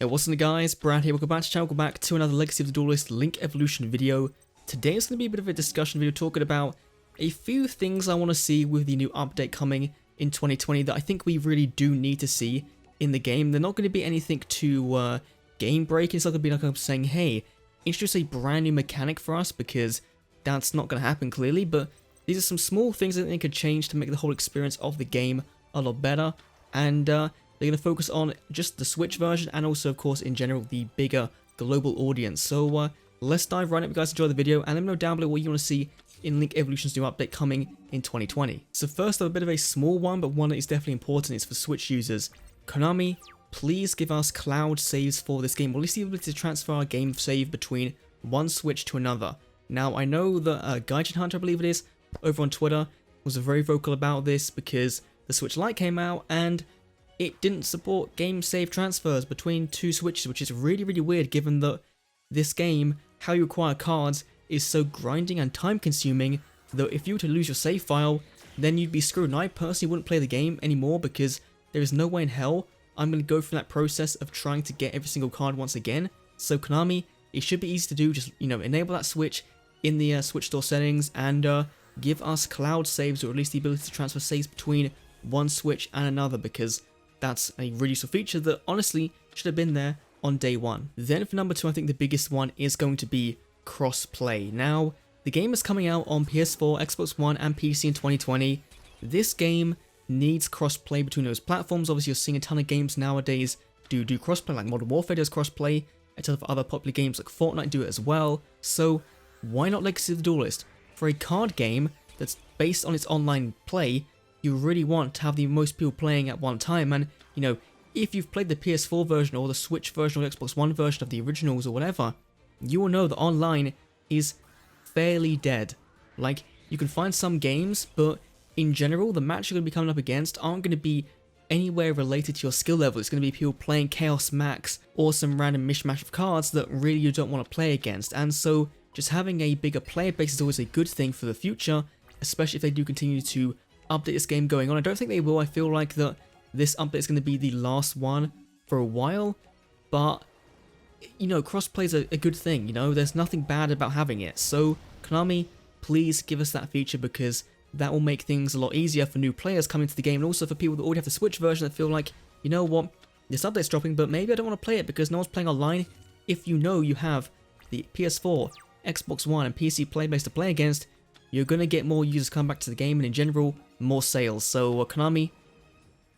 Hey, what's up guys, Brad here, welcome back to the channel, welcome back to another Legacy of the Duelist Link Evolution video. Today is going to be a bit of a discussion video talking about a few things I want to see with the new update coming in 2020 that I think we really do need to see in the game. They're not going to be anything too game breaking, it's not going to be like I'm saying, hey, introduce a brand new mechanic for us, because that's not going to happen clearly, but these are some small things that they could change to make the whole experience of the game a lot better, and they're going to focus on just the Switch version and also, of course, in general, the bigger global audience. So let's dive right in. If you guys enjoy the video, and let me know down below what you want to see in Link Evolution's new update coming in 2020. So first, a bit of a small one, but one that is definitely important. It's for Switch users. Konami, please give us cloud saves for this game, or at least the ability to transfer our game save between one Switch to another. Now, I know that Gaijin Hunter, I believe it is, over on Twitter, was very vocal about this because the Switch Lite came out and it didn't support game save transfers between two Switches, which is really weird given that this game, how you acquire cards, is so grinding and time consuming that if you were to lose your save file, then you'd be screwed. And I personally wouldn't play the game anymore because there is no way in hell I'm going to go through that process of trying to get every single card once again. So Konami, it should be easy to do, just, enable that Switch in the Switch store settings and give us cloud saves, or at least the ability to transfer saves between one Switch and another, because that's a really useful feature that honestly should have been there on day one. Then for number two, I think the biggest one is going to be cross-play. Now, the game is coming out on PS4, Xbox One, and PC in 2020. This game needs cross-play between those platforms. Obviously, you're seeing a ton of games nowadays do cross-play, like Modern Warfare does cross-play, a ton of other popular games like Fortnite do it as well. So why not Legacy of the Duelist? For a card game that's based on its online play, you really want to have the most people playing at one time, and if you've played the PS4 version or the Switch version or the Xbox One version of the originals or whatever, you will know that online is fairly dead. Like, you can find some games, but in general, the match you're going to be coming up against aren't going to be anywhere related to your skill level. It's going to be people playing Chaos Max or some random mishmash of cards that really you don't want to play against, and so just having a bigger player base is always a good thing for the future, especially if they do continue to update this game going on. I don't think they will. I feel like that this update is going to be the last one for a while, but crossplay is a good thing. There's nothing bad about having it. So Konami, please give us that feature, because that will make things a lot easier for new players coming to the game, and also for people that already have the Switch version that feel like, you know what, this update's dropping, but maybe I don't want to play it because no one's playing online. If you have the PS4, Xbox One, and PC player base to play against, you're going to get more users come back to the game, and in general, more sales. So Konami,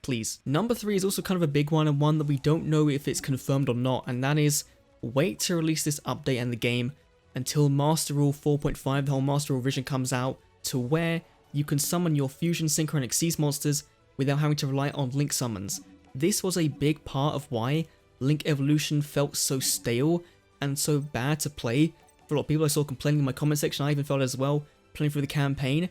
please. Number three is also kind of a big one, and one that we don't know if it's confirmed or not, and that is wait to release this update and the game until Master Rule 4.5, the whole Master Rule revision, comes out, to where you can summon your Fusion Synchronic Seas monsters without having to rely on Link summons. This was a big part of why Link Evolution felt so stale and so bad to play. For a lot of people I saw complaining in my comment section, I even felt as well, playing through the campaign,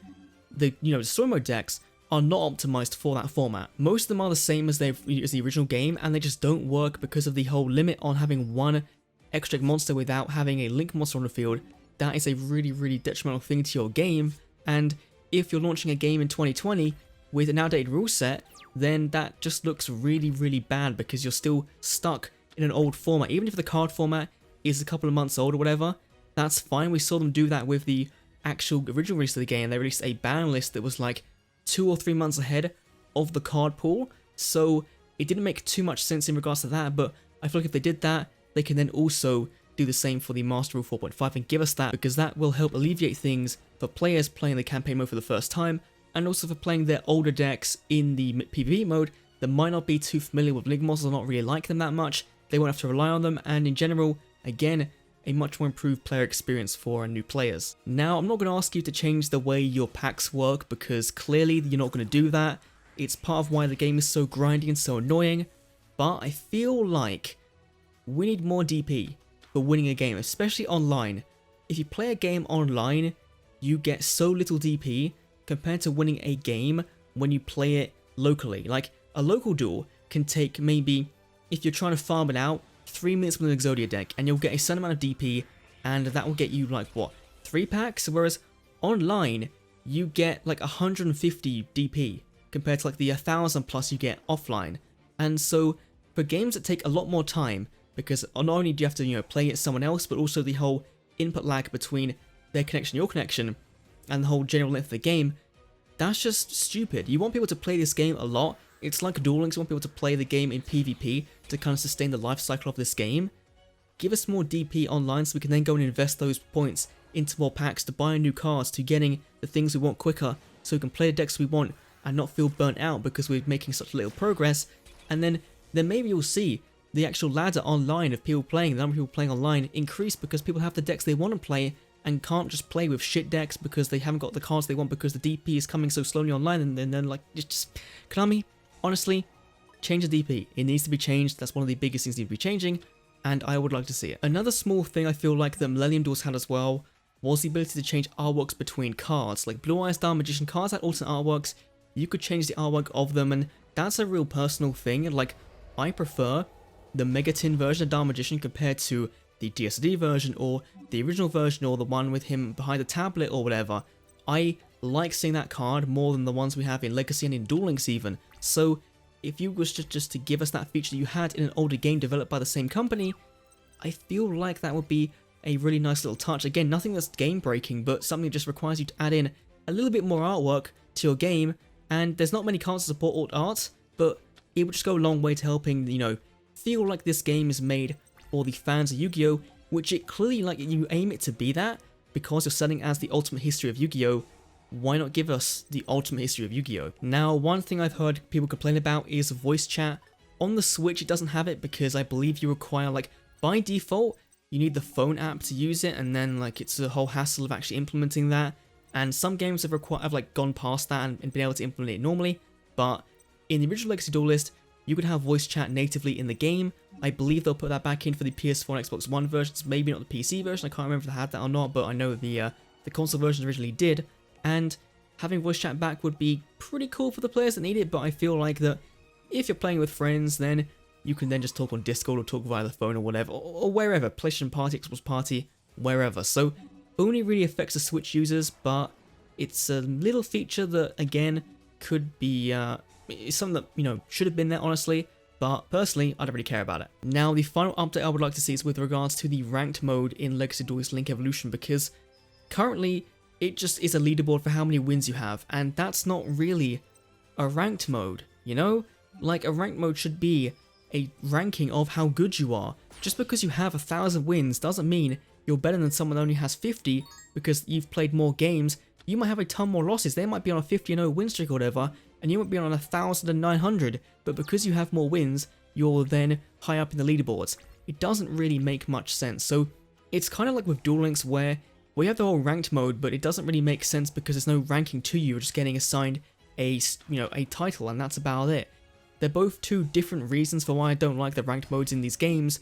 the story mode decks are not optimized for that format. Most of them are the same as the original game, and they just don't work because of the whole limit on having one extra monster without having a Link monster on the field. That is a really detrimental thing to your game, and if you're launching a game in 2020 with an outdated rule set, then that just looks really bad, because you're still stuck in an old format. Even if the card format is a couple of months old or whatever, that's fine. We saw them do that with the actual original release of the game. They released a ban list that was like 2 or 3 months ahead of the card pool, so it didn't make too much sense in regards to that. But I feel like if they did that, they can then also do the same for the Master Rule 4.5 and give us that, because that will help alleviate things for players playing the campaign mode for the first time, and also for playing their older decks in the PvP mode that might not be too familiar with Link monsters or not really like them that much. They won't have to rely on them, and in general, again, a much more improved player experience for new players. Now, I'm not going to ask you to change the way your packs work, because clearly you're not going to do that. It's part of why the game is so grindy and so annoying, but I feel like we need more DP for winning a game, especially online. If you play a game online, you get so little DP compared to winning a game when you play it locally. Like, a local duel can take maybe, if you're trying to farm it out, 3 minutes with an Exodia deck, and you'll get a certain amount of DP, and that will get you like, what, 3 packs? Whereas online, you get like 150 DP compared to like the 1000 plus you get offline. And so for games that take a lot more time, because not only do you have to, play it someone else, but also the whole input lag between their connection, your connection, and the whole general length of the game, that's just stupid. You want people to play this game a lot. It's like Duel Links, you want people to play the game in PvP to kind of sustain the life cycle of this game. Give us more DP online so we can then go and invest those points into more packs, to buying new cards, to getting the things we want quicker, so we can play the decks we want and not feel burnt out because we're making such little progress. And then maybe you'll see the actual ladder online of people playing, the number of people playing online increase because people have the decks they want to play and can't just play with shit decks because they haven't got the cards they want because the DP is coming so slowly online. And then like, just Konami, honestly, change the DP. It needs to be changed. That's one of the biggest things that need to be changing, and I would like to see it. Another small thing I feel like that Millennium Duels had as well was the ability to change artworks between cards. Like Blue Eyes Star Magician cards had alternate artworks. You could change the artwork of them, and that's a real personal thing. Like, I prefer the Megatin version of Dark Magician compared to the DSD version or the original version or the one with him behind the tablet or whatever. I like seeing that card more than the ones we have in Legacy and in Duel Links even. So if you was just to give us that feature that you had in an older game developed by the same company, I feel like that would be a really nice little touch. Again, nothing that's game breaking, but something that just requires you to add in a little bit more artwork to your game. And there's not many cards to support alt art, but it would just go a long way to helping, feel like this game is made for the fans of Yu-Gi-Oh!, which it clearly, like, you aim it to be that, because you're selling as the ultimate history of Yu-Gi-Oh!, why not give us the ultimate history of Yu-Gi-Oh! Now, one thing I've heard people complain about is voice chat. On the Switch, it doesn't have it because I believe you require, like, by default, you need the phone app to use it, and then, like, it's a whole hassle of actually implementing that. And some games have like gone past that and been able to implement it normally, but in the original Legacy Duelist, you could have voice chat natively in the game. I believe they'll put that back in for the PS4 and Xbox One versions, maybe not the PC version. I can't remember if they had that or not, but I know the console version originally did. And having voice chat back would be pretty cool for the players that need it, but I feel like that if you're playing with friends, then you can then just talk on Discord or talk via the phone or whatever, or wherever, PlayStation Party, Xbox Party, wherever. So only really affects the Switch users, but it's a little feature that, again, could be it's something that, should have been there, honestly, but personally, I don't really care about it. Now, the final update I would like to see is with regards to the ranked mode in Legacy Duelist Link Evolution, because currently, it just is a leaderboard for how many wins you have, and that's not really a ranked mode, Like, a ranked mode should be a ranking of how good you are. Just because you have 1,000 wins doesn't mean you're better than someone that only has 50 because you've played more games. You might have a ton more losses. They might be on a 50-0 win streak or whatever, and you might be on 1,900, but because you have more wins, you're then high up in the leaderboards. It doesn't really make much sense. So it's kind of like with Duel Links where we have the whole ranked mode, but it doesn't really make sense because there's no ranking to you. You're just getting assigned a title, and that's about it. They're both two different reasons for why I don't like the ranked modes in these games,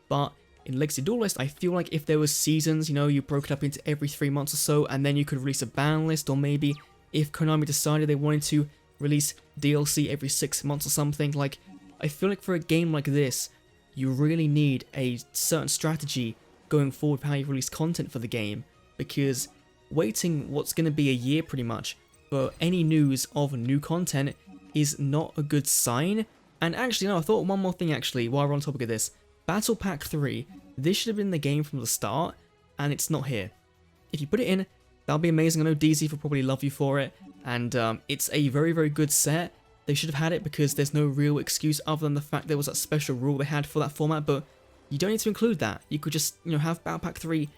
but in Legacy Duelist, I feel like if there was seasons, you broke it up into every 3 months or so, and then you could release a ban list, or maybe if Konami decided they wanted to release DLC every 6 months or something, like, I feel like for a game like this, you really need a certain strategy going forward for how you release content for the game, because waiting what's going to be a year pretty much for any news of new content is not a good sign. And actually, no, I thought one more thing actually, while we're on topic of this. Battle Pack 3, this should have been in the game from the start, and it's not here. If you put it in, that'll be amazing. I know DZ will probably love you for it, and it's a very, very good set. They should have had it because there's no real excuse other than the fact there was that special rule they had for that format, but you don't need to include that. You could just, have Battle Pack 3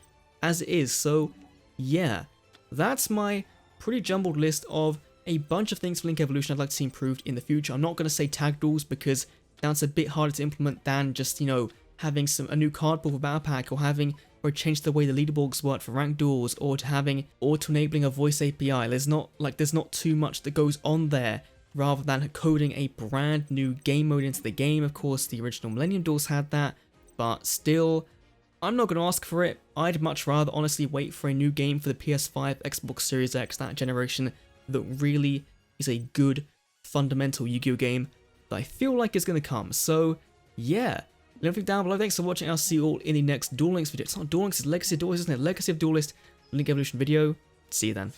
as it is. So, yeah, that's my pretty jumbled list of a bunch of things for Link Evolution I'd like to see improved in the future. I'm not going to say tag duels because that's a bit harder to implement than just, having a new card pool for Battle Pack, or change the way the leaderboards work for ranked duels, or to having auto-enabling a voice API. There's not too much that goes on there, rather than coding a brand new game mode into the game. Of course, the original Millennium Duels had that, but still, I'm not going to ask for it. I'd much rather honestly wait for a new game for the PS5, Xbox Series X, that generation, that really is a good, fundamental Yu-Gi-Oh! Game that I feel like is going to come. So, yeah. Let me know down below. Thanks for watching. I'll see you all in the next Duel Links video. It's not Duel Links, it's Legacy of Duelist, isn't it? Legacy of Duelist Link Evolution video. See you then.